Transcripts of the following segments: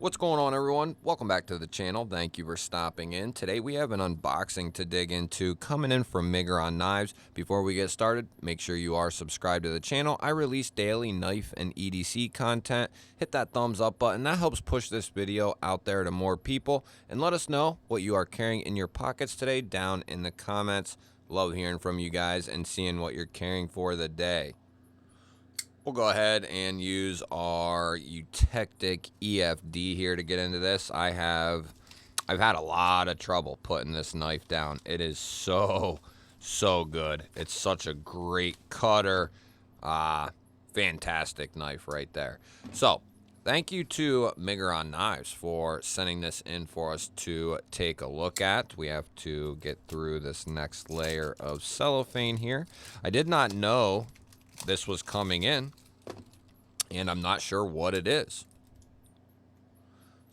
What's going on, everyone? Welcome back to the channel. Thank you for stopping in. Today we have an unboxing to dig into coming in from Miguron Knives. Before we get started, make sure you are subscribed to the channel. I release daily knife and EDC content. Hit that thumbs up button. That helps push this video out there to more people. And let us know what you are carrying in your pockets today down in the comments. Love hearing from you guys and seeing what you're carrying for the day. We'll go ahead and use our Eutectic EFD here to get into this. I've had a lot of trouble putting this knife down. It is so good. It's such a great cutter. Fantastic knife right there. So thank you to Miguron Knives for sending this in for us to take a look at. We have to get through this next layer of cellophane here. I did not know this was coming in, and I'm not sure what it is.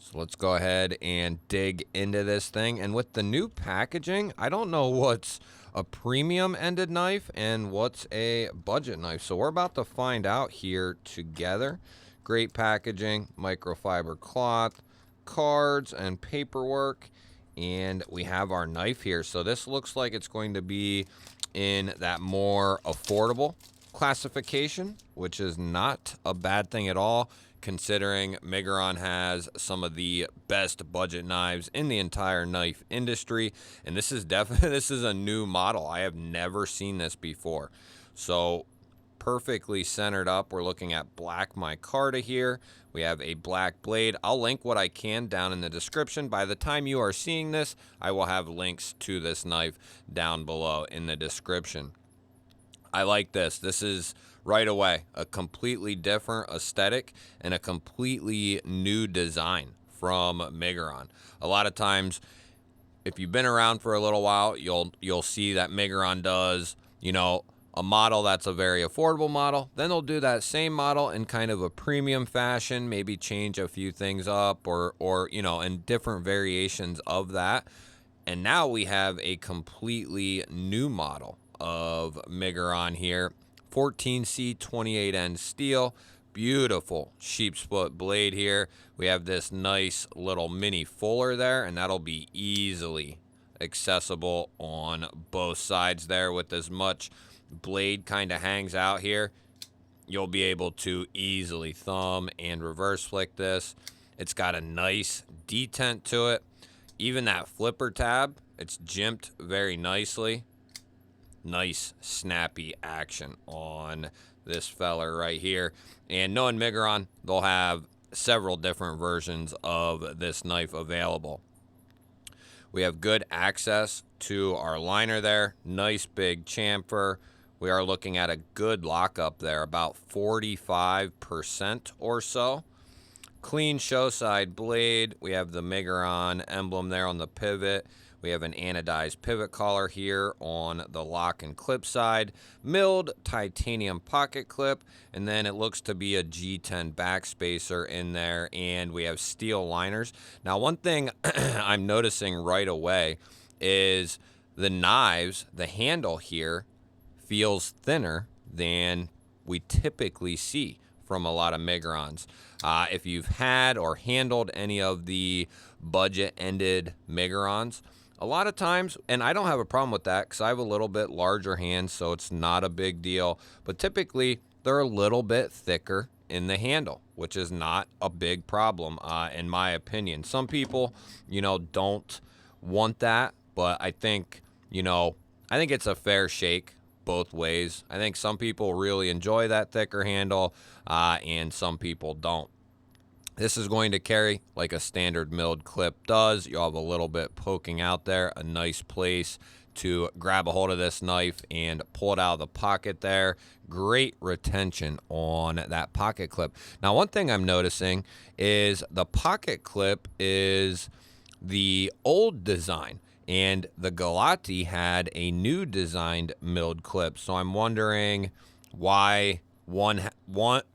So let's go ahead and dig into this thing. And with the new packaging, I don't know what's a premium ended knife and what's a budget knife. So we're about to find out here together. Great packaging, microfiber cloth, cards and paperwork, and we have our knife here. So this looks like it's going to be in that more affordable classification, which is not a bad thing at all, considering Miguron has some of the best budget knives in the entire knife industry. And this is definitely this is a new model. I have never seen this before. So perfectly centered up. We're looking at black micarta here. We have a black blade. I'll link what I can down in the description. By the time you are seeing this, I will have links to this knife down below in the description. I like this. This is right away a completely different aesthetic and a completely new design from Miguron. A lot of times, if you've been around for a little while, you'll see that Miguron does, you know, a model that's a very affordable model. Then they'll do that same model in kind of a premium fashion, maybe change a few things up or you know, and different variations of that. And now we have a completely new model of Miguron here. 14C 28N steel, beautiful sheep's foot blade here. We have this nice little mini fuller there, and that'll be easily accessible on both sides there. With as much blade kind of hangs out here, you'll be able to easily thumb and reverse flick this. It's got a nice detent to it. Even that flipper tab, it's jimped very nicely. Nice snappy action on this feller right here. And knowing Miguron, they'll have several different versions of this knife available. We have good access to our liner there. Nice big chamfer. We are looking at a good lockup there, about 45% or so. Clean show side blade. We have the Miguron emblem there on the pivot. We have an anodized pivot collar here on the lock and clip side, milled titanium pocket clip, and then it looks to be a G10 backspacer in there, and we have steel liners. Now, one thing I'm noticing right away is the knives, the handle here feels thinner than we typically see from a lot of Migurons. If you've had or handled any of the budget-ended Migurons, a lot of times, and I don't have a problem with that because I have a little bit larger hands, so it's not a big deal. But typically, they're a little bit thicker in the handle, which is not a big problem, in my opinion. Some people, you know, don't want that, but I think, you know, I think it's a fair shake both ways. I think some people really enjoy that thicker handle, and some people don't. This is going to carry like a standard milled clip does. You'll have a little bit poking out there, a nice place to grab a hold of this knife and pull it out of the pocket there. Great retention on that pocket clip. Now, one thing I'm noticing is the pocket clip is the old design, and the GBALLTPK had a new designed milled clip. So I'm wondering why one,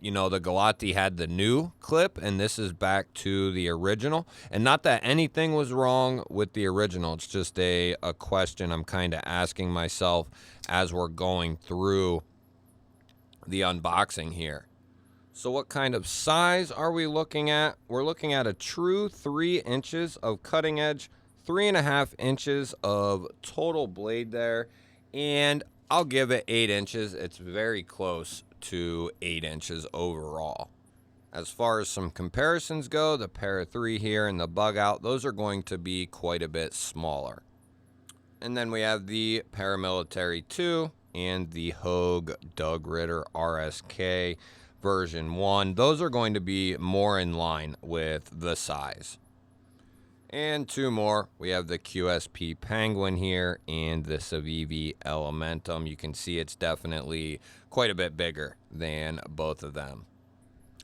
you know, the GBALLTPK had the new clip and this is back to the original. And not that anything was wrong with the original. It's just a question I'm kind of asking myself as we're going through the unboxing here. So what kind of size are we looking at? We're looking at a true 3 inches of cutting edge, 3.5 inches of total blade there, and I'll give it 8 inches. It's very close to 8 inches overall. As far as some comparisons go, the Para 3 here and the Bug Out, those are going to be quite a bit smaller. And then we have the Paramilitary 2 and the Hogue Doug Ritter RSK version 1. Those are going to be more in line with the size. And 2 more. We have the QSP Penguin here and the Civivi Elementum. You can see it's definitely quite a bit bigger than both of them.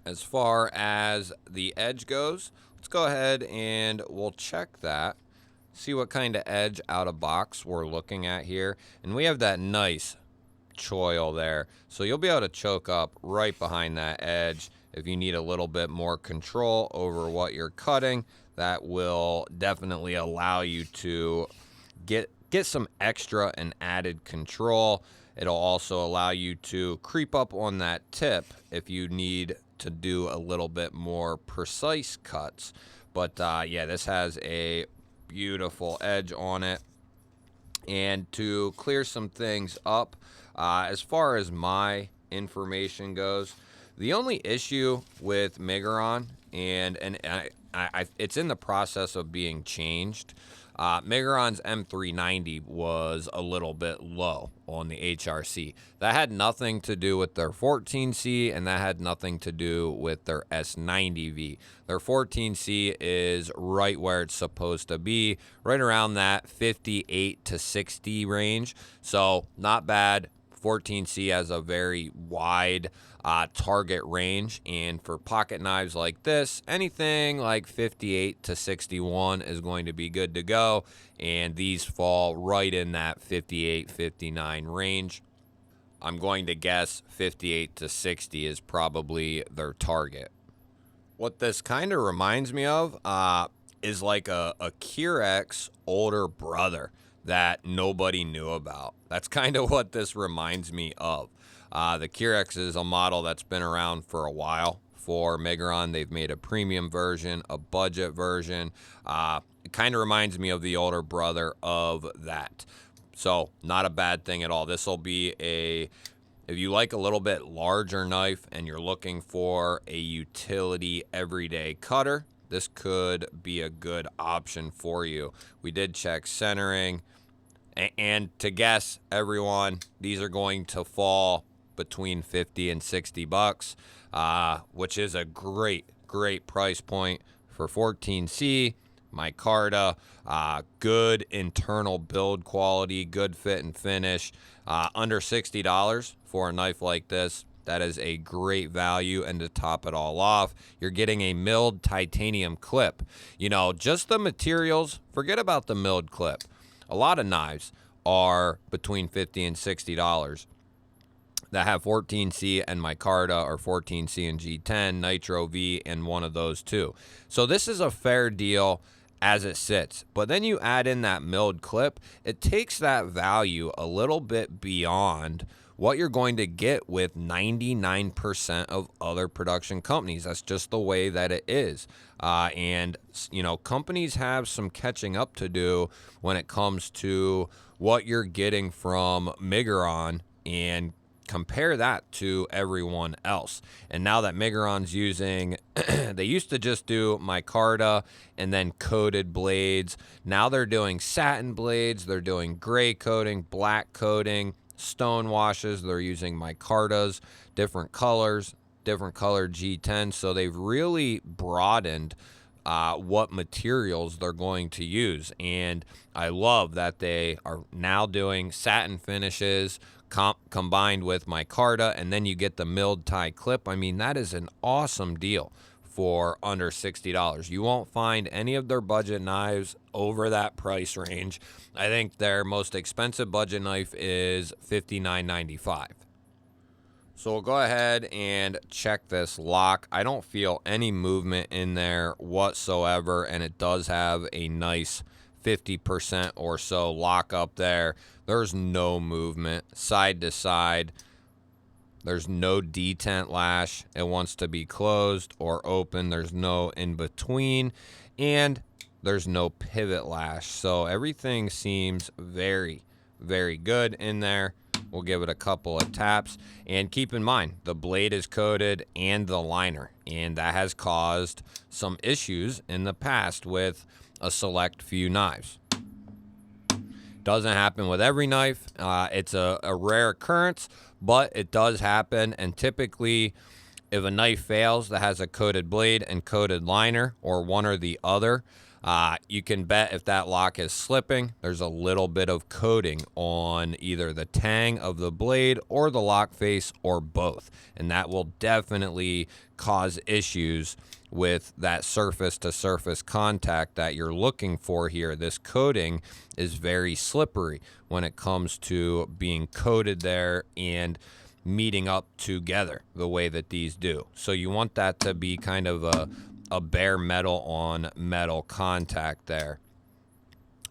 As far as the edge goes, let's go ahead and we'll check that. See what kind of edge out of box we're looking at here. And we have that nice choil there. So you'll be able to choke up right behind that edge. If you need a little bit more control over what you're cutting, that will definitely allow you to get some extra and added control. It'll also allow you to creep up on that tip if you need to do a little bit more precise cuts. But yeah, this has a beautiful edge on it. And to clear some things up, as far as my information goes, the only issue with Miguron, and it's in the process of being changed. Miguron's M390 was a little bit low on the HRC. That had nothing to do with their 14C, and that had nothing to do with their S90V. Their 14C is right where it's supposed to be, right around that 58 to 60 range. So not bad. 14C has a very wide target range, and for pocket knives like this, anything like 58 to 61 is going to be good to go, and these fall right in that 58, 59 range. I'm going to guess 58 to 60 is probably their target. What this kind of reminds me of is like a Curex older brother that nobody knew about. That's kind of what this reminds me of. The Curex is a model that's been around for a while for Miguron. They've made a premium version, a budget version. It kind of reminds me of the older brother of that. So not a bad thing at all. This will be if you like a little bit larger knife and you're looking for a utility everyday cutter, this could be a good option for you. We did check centering. And to guess, everyone, these are going to fall between 50 and 60 bucks, which is a great price point for 14C, micarta, good internal build quality, good fit and finish, under $60 for a knife like this. That is a great value. And to top it all off, you're getting a milled titanium clip. You know, just the materials, forget about the milled clip. A lot of knives are between $50 and $60 that have 14C and micarta, or 14C and G10, Nitro V, and one of those two. So this is a fair deal as it sits. But then you add in that milled clip, it takes that value a little bit beyond what you're going to get with 99% of other production companies. That's just the way that it is. And, you know, companies have some catching up to do when it comes to what you're getting from Miguron, and compare that to everyone else. And now that Miguron's using, they used to just do micarta and then coated blades. Now they're doing satin blades. They're doing gray coating, black coating, stone washes. They're using micartas, different colors, different color G10. So they've really broadened what materials they're going to use. And I love that they are now doing satin finishes combined with micarta, and then you get the milled tie clip. I mean, that is an awesome deal for under $60. You won't find any of their budget knives over that price range. I think their most expensive budget knife is $59.95. So we'll go ahead and check this lock. I don't feel any movement in there whatsoever, and it does have a nice 50% or so lock up there. There's no movement side to side. There's no detent lash. It wants to be closed or open. There's no in between, and there's no pivot lash. So everything seems very, very good in there. We'll give it a couple of taps, and keep in mind the blade is coated and the liner, and that has caused some issues in the past with a select few knives. Doesn't happen with every knife. It's a rare occurrence, but it does happen. And typically, if a knife fails that has a coated blade and coated liner, or one or the other, you can bet if that lock is slipping, there's a little bit of coating on either the tang of the blade or the lock face, or both. And that will definitely cause issues with that surface to surface contact that you're looking for here. This coating is very slippery when it comes to being coated there and meeting up together the way that these do. So you want that to be kind of a bare metal on metal contact there.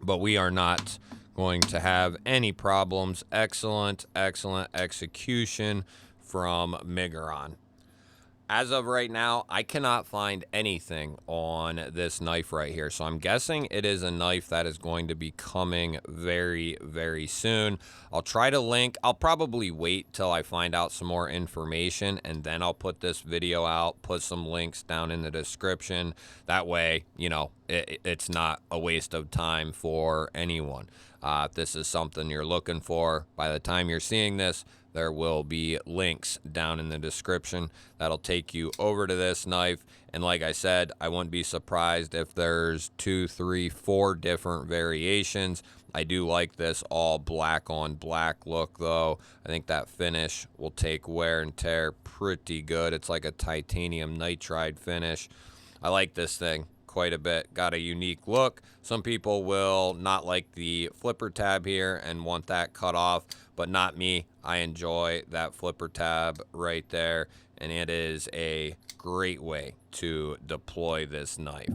But we are not going to have any problems. Excellent, excellent execution from Miguron. As of right now, I cannot find anything on this knife right here. So I'm guessing it is a knife that is going to be coming very, very soon. I'll try to link. I'll probably wait till I find out some more information, and then I'll put this video out, put some links down in the description. That way, you know, it's not a waste of time for anyone. If this is something you're looking for, by the time you're seeing this, there will be links down in the description that'll take you over to this knife. And like I said, I wouldn't be surprised if there's 2, 3, 4 different variations. I do like this all black on black look though. I think that finish will take wear and tear pretty good. It's like a titanium nitride finish. I like this thing quite a bit. Got a unique look. Some people will not like the flipper tab here and want that cut off, but not me. I enjoy that flipper tab right there, and it is a great way to deploy this knife.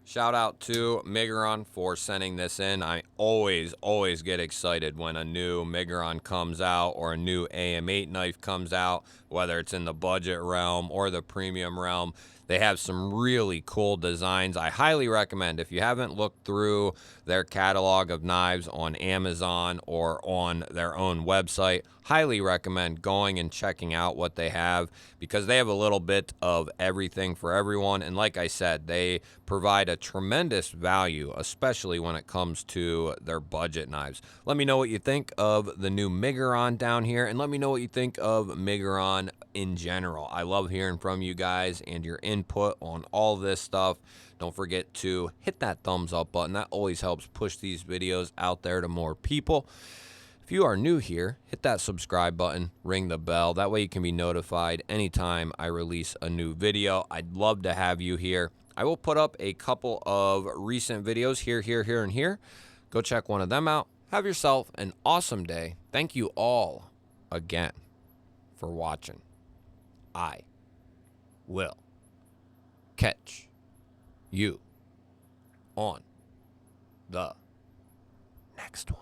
Shout out to Miguron for sending this in. I always get excited when a new Miguron comes out or a new AM8 knife comes out, whether it's in the budget realm or the premium realm. They have some really cool designs. I highly recommend, if you haven't looked through their catalog of knives on Amazon or on their own website, highly recommend going and checking out what they have, because they have a little bit of everything for everyone. And like I said, they provide a tremendous value, especially when it comes to their budget knives. Let me know what you think of the new Miguron down here, and let me know what you think of Miguron in general. I love hearing from you guys and your input on all this stuff. Don't forget to hit that thumbs up button. That always helps push these videos out there to more people. If you are new here, hit that subscribe button, ring the bell. That way you can be notified anytime I release a new video. I'd love to have you here. I will put up a couple of recent videos here, and here. Go check one of them out. Have yourself an awesome day. Thank you all again for watching. I will catch you on the next one.